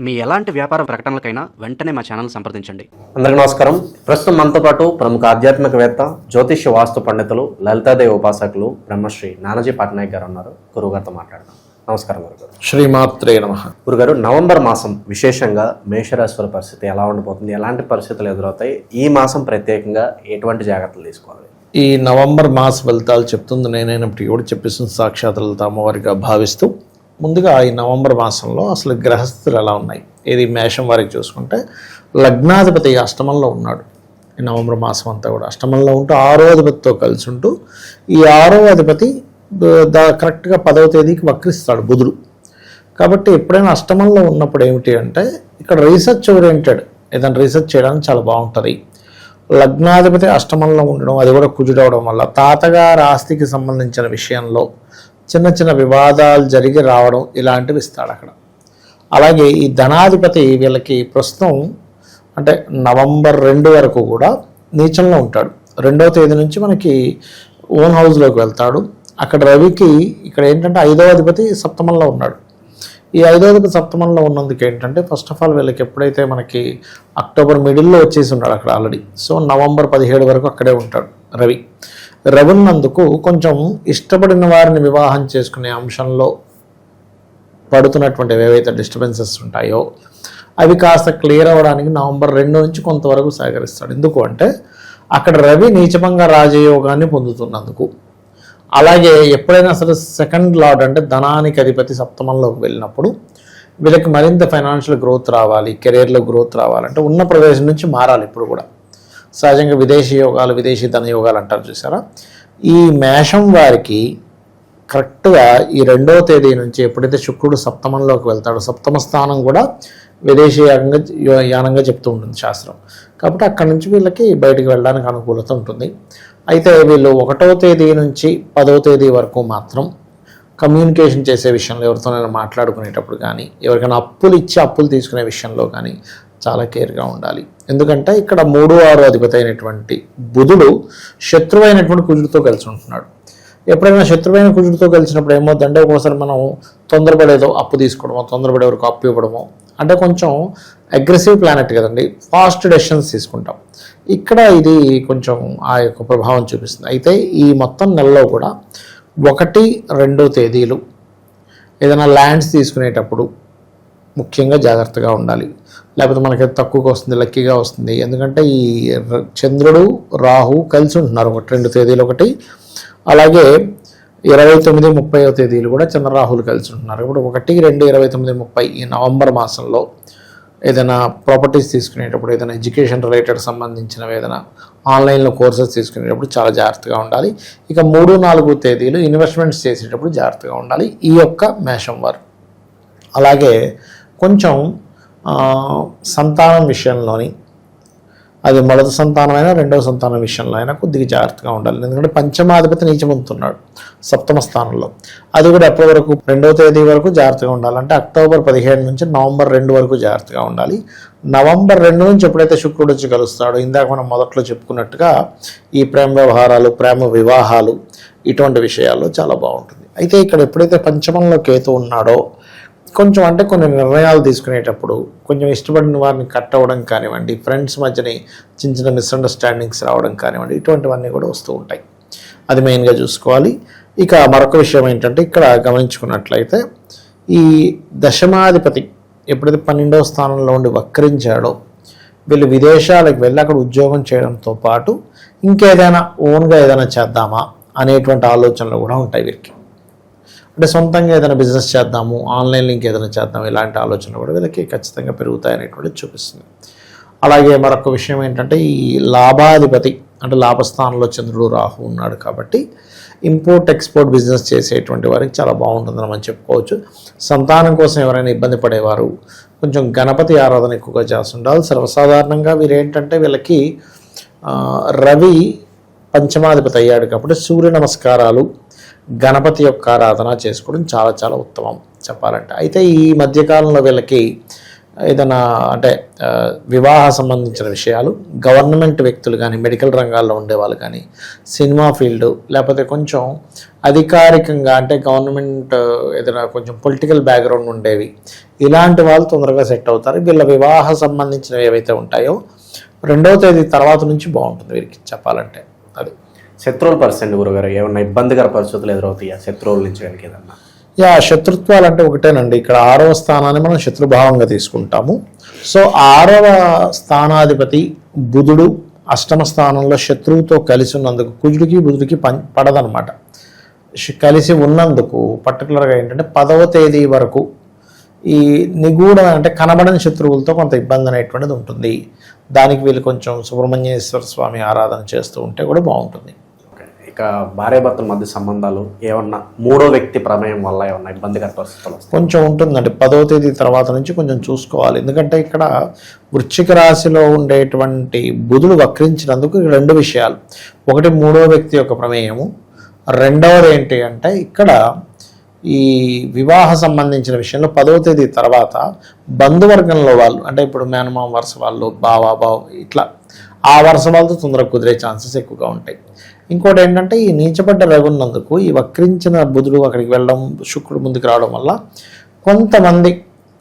మీ ఎలాంటి వ్యాపార ప్రకటనలకైనా వెంటనే మా ఛానల్ సంప్రదించండి. అందరికీ నమస్కారం. ప్రస్తుతం మనతో పాటు ప్రముఖ ఆధ్యాత్మికవేత్త, జ్యోతిష్య వాస్తు పండితులు, లలితాదేవి ఉపాసకులు బ్రహ్మశ్రీ నానాజీ పట్నాయక్ గారు ఉన్నారు. గురుగారితో మాట్లాడదాం. నమస్కారం గురుగారు. శ్రీమాత్రే నమః. గురుగారు, నవంబర్ మాసం విశేషంగా మేషరాశి పరిస్థితి ఎలా ఉండబోతుంది? ఎలాంటి పరిస్థితులు ఎదురవుతాయి? ఈ మాసం ప్రత్యేకంగా ఎటువంటి జాగ్రత్తలు తీసుకోవాలి? ఈ నవంబర్ మాస ఫలితాలు చెప్తుంది నేనైనప్పటికీ కూడా చెప్పేసిన సాక్షాత్ లలిత అమ్మవారిగా భావిస్తూ, ముందుగా ఈ నవంబర్ మాసంలో అసలు గ్రహస్థితులు ఎలా ఉన్నాయి? ఇది మేషం వారికి చూసుకుంటే లగ్నాధిపతి అష్టమంలో ఉన్నాడు. ఈ నవంబర్ మాసం అంతా కూడా అష్టమంలో ఉంటూ 6వ అధిపతితో కలిసి ఉంటూ, ఈ 6వ అధిపతి కరెక్ట్గా 10వ తేదీకి వక్రిస్తాడు బుధుడు. కాబట్టి ఎప్పుడైనా అష్టమంలో ఉన్నప్పుడు ఏమిటి అంటే, ఇక్కడ రీసెర్చ్ ఓరియంటెడ్ ఏదైనా రీసెర్చ్ చేయడానికి చాలా బాగుంటుంది. లగ్నాధిపతి అష్టమంలో ఉండడం, అది కూడా కుజుడవడం వల్ల తాతగారి ఆస్తికి సంబంధించిన విషయంలో చిన్న చిన్న వివాదాలు జరిగి రావడం ఇలాంటివి ఇస్తాడు అక్కడ. అలాగే ఈ ధనాధిపతి వీళ్ళకి ప్రస్తుతం అంటే నవంబర్ 2 వరకు కూడా నీచంలో ఉంటాడు. 2వ తేదీ నుంచి మనకి ఓన్ హౌస్లోకి వెళ్తాడు. అక్కడ రవికి ఇక్కడ ఏంటంటే 5వ అధిపతి సప్తమంలో ఉన్నాడు. ఈ 5వ అధిపతి సప్తమంలో ఉన్నందుకు ఏంటంటే, ఫస్ట్ ఆఫ్ ఆల్ వీళ్ళకి ఎప్పుడైతే మనకి అక్టోబర్ మిడిల్లో వచ్చేసి ఉన్నాడు అక్కడ ఆల్రెడీ. సో నవంబర్ 17 వరకు అక్కడే ఉంటాడు రవి. రవిన్నందుకు కొంచెం ఇష్టపడిన వారిని వివాహం చేసుకునే అంశంలో పడుతున్నటువంటి ఏవైతే డిస్టర్బెన్సెస్ ఉంటాయో అవి కాస్త క్లియర్ అవ్వడానికి నవంబర్ 2 నుంచి కొంతవరకు సహకరిస్తాడు. ఎందుకు అంటే అక్కడ రవి నీచభంగ రాజయోగాన్ని పొందుతున్నందుకు. అలాగే ఎప్పుడైనా సరే సెకండ్ లార్డ్ అంటే ధనానికి అధిపతి సప్తమంలోకి వెళ్ళినప్పుడు వీళ్ళకి మరింత ఫైనాన్షియల్ గ్రోత్ రావాలి, కెరీర్లో గ్రోత్ రావాలంటే ఉన్న ప్రదేశం నుంచి మారాలి. ఇప్పుడు కూడా సహజంగా విదేశీ యోగాలు, విదేశీ ధన యోగాలు అంటారు చూసారా. ఈ మేషం వారికి కరెక్ట్గా ఈ 2వ తేదీ నుంచి ఎప్పుడైతే శుక్రుడు సప్తమంలోకి వెళ్తాడో, సప్తమ స్థానం కూడా విదేశీ యానంగా చెప్తూ ఉంటుంది శాస్త్రం. కాబట్టి అక్కడి నుంచి వీళ్ళకి బయటికి వెళ్ళడానికి అనుకూలత ఉంటుంది. అయితే వీళ్ళు 1వ తేదీ నుంచి 10వ తేదీ వరకు మాత్రం కమ్యూనికేషన్ చేసే విషయంలో, ఎవరితోనైనా మాట్లాడుకునేటప్పుడు కానీ, ఎవరికైనా అప్పులు ఇచ్చి అప్పులు తీసుకునే విషయంలో కానీ చాలా కేర్గా ఉండాలి. ఎందుకంటే ఇక్కడ 3, 6 అధిపతి అయినటువంటి బుధుడు శత్రువైనటువంటి కుజుడితో కలిసి ఉంటున్నాడు. ఎప్పుడైనా శత్రువైన కుజుడితో కలిసినప్పుడు ఏమవుతుందంటే, ఒక్కోసారి మనం తొందరపడేదో అప్పు తీసుకోవడమో, తొందరపడే వరకు అప్పు ఇవ్వడమో, అంటే కొంచెం అగ్రెసివ్ ప్లానెట్ కదండి, ఫాస్ట్ డెసిషన్స్ తీసుకుంటాం. ఇక్కడ ఇది కొంచెం ఆ యొక్క ప్రభావం చూపిస్తుంది. అయితే ఈ మొత్తం నెలలో కూడా 1, 2 తేదీలు ఏదైనా ల్యాండ్స్ తీసుకునేటప్పుడు ముఖ్యంగా జాగ్రత్తగా ఉండాలి. లేకపోతే మనకి తక్కువగా వస్తుంది, లక్కీగా వస్తుంది. ఎందుకంటే ఈ చంద్రుడు రాహు కలిసి ఉంటున్నారు 1, 2 తేదీలు ఒకటి. అలాగే 29, 30వ తేదీలు కూడా చంద్రరాహులు కలిసి ఉంటున్నారు. ఇప్పుడు 1, 2, 29, 30 ఈ నవంబర్ మాసంలో ఏదైనా ప్రాపర్టీస్ తీసుకునేటప్పుడు, ఏదైనా ఎడ్యుకేషన్ రిలేటెడ్ సంబంధించినవి, ఏదైనా ఆన్లైన్లో కోర్సెస్ తీసుకునేటప్పుడు చాలా జాగ్రత్తగా ఉండాలి. ఇక 3, 4 తేదీలు ఇన్వెస్ట్మెంట్స్ చేసేటప్పుడు జాగ్రత్తగా ఉండాలి ఈ యొక్క మేషం వారు. అలాగే కొంచెం సంతానం విషయంలోని, అది మొదటి సంతానమైనా 2వ సంతానం విషయంలో అయినా కొద్దిగా జాగ్రత్తగా ఉండాలి. ఎందుకంటే పంచమాధిపతి నీచమవుతున్నాడు సప్తమ స్థానంలో. అది కూడా ఎప్పటి వరకు 2వ తేదీ వరకు జాగ్రత్తగా ఉండాలి. అంటే అక్టోబర్ 15 నుంచి నవంబర్ 2 వరకు జాగ్రత్తగా ఉండాలి. నవంబర్ 2 నుంచి ఎప్పుడైతే శుక్రుడు వచ్చి కలుస్తాడో, ఇందాక మనం మొదట్లో చెప్పుకున్నట్టుగా ఈ ప్రేమ వ్యవహారాలు, ప్రేమ వివాహాలు, ఇటువంటి విషయాల్లో చాలా బాగుంటుంది. అయితే ఇక్కడ ఎప్పుడైతే పంచమంలో కేతు ఉన్నాడో, కొంచెం అంటే కొన్ని నిర్ణయాలు తీసుకునేటప్పుడు కొంచెం ఇష్టపడిన వారిని కట్ అవ్వడం కానివ్వండి, ఫ్రెండ్స్ మధ్యని చిన్న చిన్న మిస్అండర్స్టాండింగ్స్ రావడం కానివ్వండి, ఇటువంటివన్నీ కూడా వస్తూ ఉంటాయి. అది మెయిన్గా చూసుకోవాలి. ఇక మరొక విషయం ఏంటంటే, ఇక్కడ గమనించుకున్నట్లయితే ఈ దశమాధిపతి ఎప్పుడైతే 12వ స్థానంలో ఉండి వక్రించాడో, వీళ్ళు విదేశాలకు వెళ్ళి అక్కడ ఉద్యోగం చేయడంతో పాటు ఇంకేదైనా ఓన్గా ఏదైనా చేద్దామా అనేటువంటి ఆలోచనలు కూడా ఉంటాయి వీరికి. అంటే సొంతంగా ఏదైనా బిజినెస్ చేద్దాము, ఆన్లైన్ లింక్ ఏదైనా చేద్దాము, ఇలాంటి ఆలోచనలు కూడా వీళ్ళకి ఖచ్చితంగా పెరుగుతాయనేటువంటిది చూపిస్తుంది. అలాగే మరొక విషయం ఏంటంటే, ఈ లాభాధిపతి అంటే లాభస్థానంలో చంద్రుడు రాహు ఉన్నాడు. కాబట్టి ఇంపోర్ట్ ఎక్స్పోర్ట్ బిజినెస్ చేసేటువంటి వారికి చాలా బాగుంటుందని మనం చెప్పుకోవచ్చు. సంతానం కోసం ఎవరైనా ఇబ్బంది పడేవారు కొంచెం గణపతి ఆరాధన ఎక్కువగా చేస్తుండాలి. సర్వసాధారణంగా వీరు ఏంటంటే, వీళ్ళకి రవి పంచమాధిపతి అయ్యాడు కాబట్టి సూర్య నమస్కారాలు, గణపతి యొక్క ఆరాధన చేసుకోవడం చాలా చాలా ఉత్తమం చెప్పాలంటే. అయితే ఈ మధ్యకాలంలో వీళ్ళకి ఏదైనా అంటే వివాహ సంబంధించిన విషయాలు, గవర్నమెంట్ వ్యక్తులు కానీ, మెడికల్ రంగాల్లో ఉండేవాళ్ళు కానీ, సినిమా ఫీల్డ్, లేకపోతే కొంచెం అధికారికంగా అంటే గవర్నమెంట్ ఏదైనా కొంచెం పొలిటికల్ బ్యాక్గ్రౌండ్ ఉండేవి, ఇలాంటి వాళ్ళు తొందరగా సెట్ అవుతారు. వీళ్ళ వివాహ సంబంధించినవి ఏవైతే ఉంటాయో 2వ తేదీ తర్వాత నుంచి బాగుంటుంది వీరికి చెప్పాలంటే. అది శత్రువుల పరిస్థితి గురుగారు, ఏమన్నా ఇబ్బందికర పరిస్థితులు ఎదురవుతాయా శత్రువుల నుంచి కనుక ఏదన్నా? శత్రుత్వాలు అంటే ఒకటేనండి. ఇక్కడ 6వ స్థానాన్ని మనం శత్రుభావంగా తీసుకుంటాము. సో 6వ స్థానాధిపతి బుధుడు 8వ స్థానంలో శత్రువుతో కలిసి ఉన్నందుకు కుజుడికి బుధుడికి పడదనమాట. కలిసి ఉన్నందుకు పర్టికులర్గా ఏంటంటే 10వ తేదీ వరకు ఈ నిగూఢ అంటే కనబడని శత్రువులతో కొంత ఇబ్బంది అనేటువంటిది ఉంటుంది. దానికి వీళ్ళు కొంచెం సుబ్రహ్మణ్యేశ్వర స్వామి ఆరాధన చేస్తూ ఉంటే కూడా బాగుంటుంది. ఇక భార్యాభర్తల మధ్య సంబంధాలు ఏమన్నా 3వ వ్యక్తి ప్రమేయం వల్ల ఏమన్నా ఇబ్బందికర పరిస్థితులు కొంచెం ఉంటుందండి. 10వ తేదీ తర్వాత నుంచి కొంచెం చూసుకోవాలి. ఎందుకంటే ఇక్కడ వృశ్చిక రాశిలో ఉండేటువంటి బుధుడు వక్రించినందుకు 2 విషయాలు. ఒకటి 3వ వ్యక్తి యొక్క ప్రమేయము, 2వది ఏంటి అంటే ఇక్కడ ఈ వివాహ సంబంధించిన విషయంలో 10వ తేదీ తర్వాత బంధువర్గంలో వాళ్ళు అంటే ఇప్పుడు మేనమామ వరుస వాళ్ళు, బావ ఇట్లా ఆ వరుస వాళ్ళతో తొందరగా కుదిరే ఛాన్సెస్ ఎక్కువగా ఉంటాయి. ఇంకోటి ఏంటంటే ఈ నీచపడ్డ రవి ఉన్నందుకు ఈ వక్రించిన బుధుడు అక్కడికి వెళ్ళడం, శుక్రుడు ముందుకు రావడం వల్ల కొంతమంది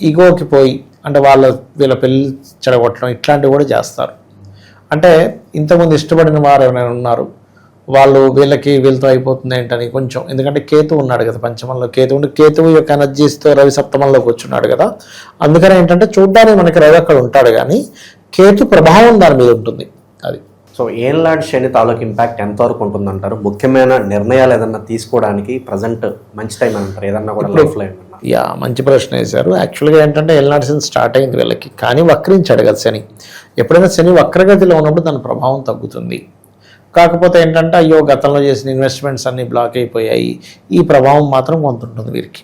ఈగోకి పోయి అంటే వీళ్ళ పెళ్ళి చెడగొట్టడం ఇట్లాంటివి కూడా చేస్తారు. అంటే ఇంతకుముందు ఇష్టపడిన వారు ఎవరైనా ఉన్నారు, వాళ్ళు వీళ్ళతో అయిపోతుంది ఏంటని కొంచెం, ఎందుకంటే కేతువు ఉన్నాడు కదా పంచమంలో, కేతువు యొక్క ఎనర్జీస్తో రవి సప్తమంలోకి వచ్చున్నాడు కదా, అందుకని ఏంటంటే చూడ్డానికి మనకి రవి అక్కడ ఉంటాడు కానీ కేతు ప్రభావం దాని మీద ఉంటుంది. అది సో ఏళ్ళనాటి శని తాలూకు ఇంపాక్ట్ ఎంతవరకు ఉంటుందంటారు? ముఖ్యమైన నిర్ణయాలు ఏదన్నా తీసుకోవడానికి ప్రజెంట్ మంచి టైం అంటారు ఏదన్నా కూడా లైఫ్లో ఏమన్నా? మంచి ప్రశ్న వేశారు. యాక్చువల్గా ఏంటంటే ఏళ్ళనాటి శని స్టార్ట్ అయింది వీళ్ళకి, కానీ వక్రించాడు కదా శని. ఎప్పుడైనా శని వక్రగతిలో ఉన్నప్పుడు దాని ప్రభావం తగ్గుతుంది. కాకపోతే ఏంటంటే అయ్యో గతంలో చేసిన ఇన్వెస్ట్మెంట్స్ అన్నీ బ్లాక్ అయిపోయాయి, ఈ ప్రభావం మాత్రం కొంత ఉంటుంది వీరికి.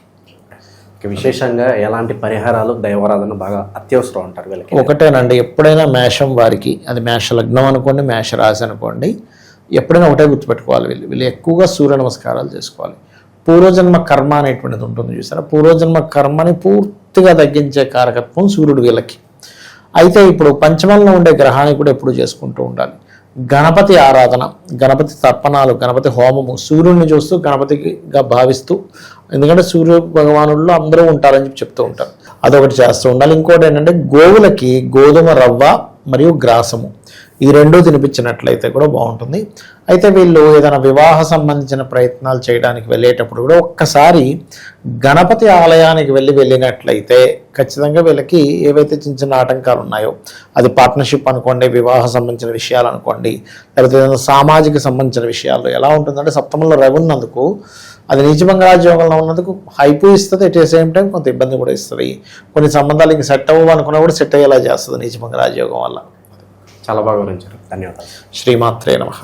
విశేషంగా ఎలాంటి పరిహారాలు, దైవారాధన బాగా అత్యవసరం అంటారు వీళ్ళకి? ఒకటేనండి, ఎప్పుడైనా మేషం వారికి, అది మేష లగ్నం అనుకోండి, మేష రాశి అనుకోండి, ఎప్పుడైనా ఒకటే గుర్తుపెట్టుకోవాలి, వీళ్ళు ఎక్కువగా సూర్య నమస్కారాలు చేసుకోవాలి. పూర్వజన్మ కర్మ అనేటువంటిది ఉంటుంది చూసారా, పూర్వజన్మ కర్మని పూర్తిగా తగ్గించే కారకత్వం సూర్యుడు వీళ్ళకి. అయితే ఇప్పుడు పంచమంలో ఉండే గ్రహాన్ని కూడా ఎప్పుడు చేసుకుంటూ ఉండాలి. గణపతి ఆరాధన, గణపతి తర్పణాలు, గణపతి హోమము, సూర్యుడిని చూస్తూ గణపతిగా భావిస్తూ, ఎందుకంటే సూర్య భగవానుల్లో అందరూ ఉంటారని చెప్తూ ఉంటారు, అదొకటి చేస్తూ ఉండాలి. ఇంకోటి ఏంటంటే గోవులకి గోధుమ రవ్వ మరియు గ్రాసము ఈ 2 తినిపించినట్లయితే కూడా బాగుంటుంది. అయితే వీళ్ళు ఏదైనా వివాహ సంబంధించిన ప్రయత్నాలు చేయడానికి వెళ్ళేటప్పుడు కూడా ఒక్కసారి గణపతి ఆలయానికి వెళ్ళినట్లయితే ఖచ్చితంగా వీళ్ళకి ఏవైతే చిన్న చిన్న ఆటంకాలు ఉన్నాయో, అది పార్ట్నర్షిప్ అనుకోండి, వివాహ సంబంధించిన విషయాలు అనుకోండి, లేకపోతే ఏదైనా సామాజిక సంబంధించిన విషయాల్లో ఎలా ఉంటుందంటే సప్తమంలో రవి ఉన్నందుకు అది నీచమంగళాయోగంలో ఉన్నందుకు హైపు ఇస్తుంది, ఎట్ ద సేమ్ టైం కొంత ఇబ్బంది కూడా ఇస్తుంది. కొన్ని సంబంధాలు ఇంక సెట్ అవ్వవు అనుకున్నా కూడా సెట్ అయ్యేలా చేస్తుంది నీచమంగళాయోగం వల్ల. చాలా బాగా వివరించారు, ధన్యవాదాలు. శ్రీమాత్రే నమః.